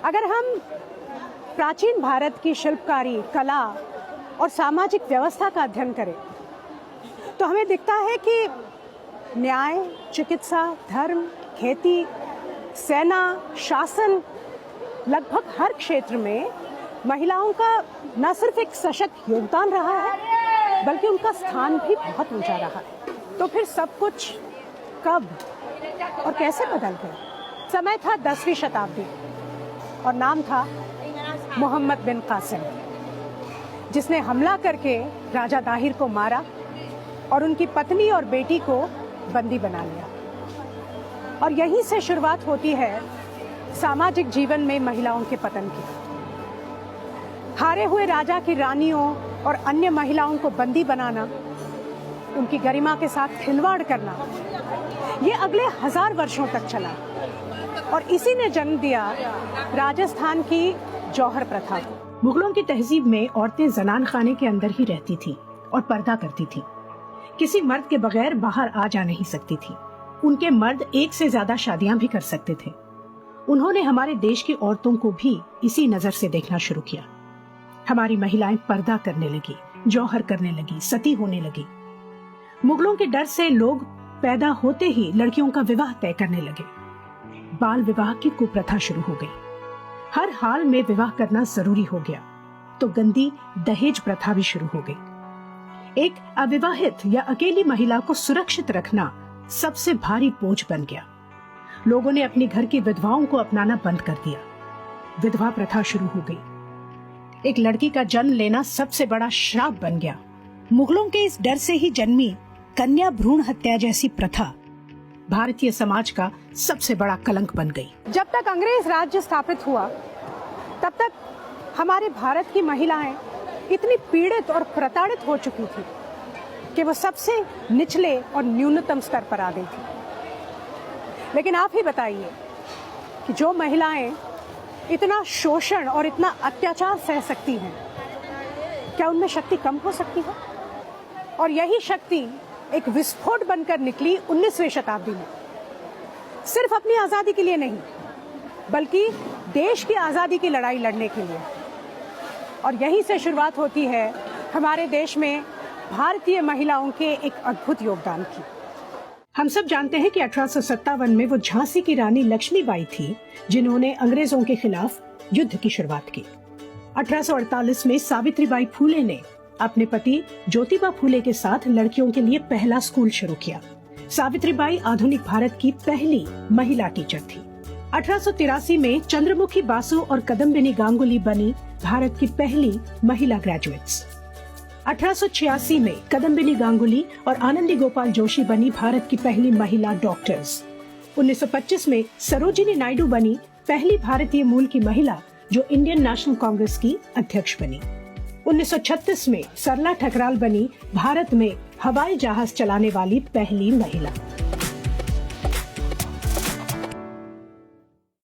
अगर हम प्राचीन भारत की शिल्पकारी, कला और सामाजिक व्यवस्था का अध्ययन करें तो हमें दिखता है कि न्याय, चिकित्सा, धर्म, खेती, सेना, शासन, लगभग हर क्षेत्र में महिलाओं का न सिर्फ एक सशक्त योगदान रहा है बल्कि उनका स्थान भी बहुत ऊंचा रहा है। तो फिर सब कुछ कब और कैसे बदल गया? समय था 10वीं शताब्दी और नाम था मोहम्मद बिन कासिम, जिसने हमला करके राजा दाहिर को मारा और उनकी पत्नी और बेटी को बंदी बना लिया। और यहीं से शुरुआत होती है सामाजिक जीवन में महिलाओं के पतन की। हारे हुए राजा की रानियों और अन्य महिलाओं को बंदी बनाना, उनकी गरिमा के साथ खिलवाड़ करना, ये अगले 1000 वर्षों तक चला और इसी ने जन्म दिया राजस्थान की जौहर प्रथा को। मुगलों की तहजीब में औरतें जनान खाने के अंदर ही रहती थी और पर्दा करती थी। किसी मर्द के बगैर बाहर आ जा नहीं सकती थी। उनके मर्द एक से ज्यादा शादियां भी कर सकते थे। उन्होंने हमारे देश की औरतों को भी इसी नजर से देखना शुरू किया। हमारी महिलाएं पर्दा करने लगी, जौहर करने लगी, सती होने लगी। मुगलों के डर से लोग पैदा होते ही लड़कियों का विवाह तय करने लगे। बाल विवाह की कुप्रथा शुरू हो गई। हर हाल में विवाह करना जरूरी हो गया तो गंदी दहेज प्रथा भी शुरू हो गई। एक अविवाहित या अकेली महिला को सुरक्षित रखना सबसे भारी बोझ बन गया। लोगों ने अपने घर की विधवाओं को अपनाना बंद कर दिया। विधवा प्रथा शुरू हो गई। एक लड़की का जन्म लेना सबसे बड़ा श्राप बन गया। मुगलों के इस डर से ही जन्मी कन्या भ्रूण हत्या जैसी प्रथा भारतीय समाज का सबसे बड़ा कलंक बन गई। जब तक अंग्रेज राज्य स्थापित हुआ तब तक हमारे भारत की महिलाएं इतनी पीड़ित और प्रताड़ित हो चुकी थी कि वो सबसे निचले और न्यूनतम स्तर पर आ गई थी। लेकिन आप ही बताइए कि जो महिलाएं इतना शोषण और इतना अत्याचार सह सकती हैं, क्या उनमें शक्ति कम हो सकती है? और यही शक्ति एक विस्फोट बनकर निकली 19वीं शताब्दी में। सिर्फ अपनी आजादी के लिए नहीं बल्कि देश की आजादी की लड़ाई लड़ने के लिए। और यहीं से शुरुआत होती है हमारे देश में भारतीय महिलाओं के एक अद्भुत योगदान की। हम सब जानते हैं कि 1857 में वो झांसी की रानी लक्ष्मीबाई थी जिन्होंने अंग्रेजों के खिलाफ युद्ध की शुरुआत की। 1848 में सावित्रीबाई फूले ने अपने पति ज्योतिबा फूले के साथ लड़कियों के लिए पहला स्कूल शुरू किया। सावित्रीबाई आधुनिक भारत की पहली महिला टीचर थी। 1883 में चंद्रमुखी बासु और कदम्बिनी गांगुली बनी भारत की पहली महिला ग्रेजुएट्स। 1886 में कदम्बिनी गांगुली और आनंदी गोपाल जोशी बनी भारत की पहली महिला डॉक्टर्स। 1925 में सरोजिनी नायडू बनी पहली भारतीय मूल की महिला जो इंडियन नेशनल कांग्रेस की अध्यक्ष बनी। 1936 में सरला ठकराल बनी भारत में हवाई जहाज चलाने वाली पहली महिला।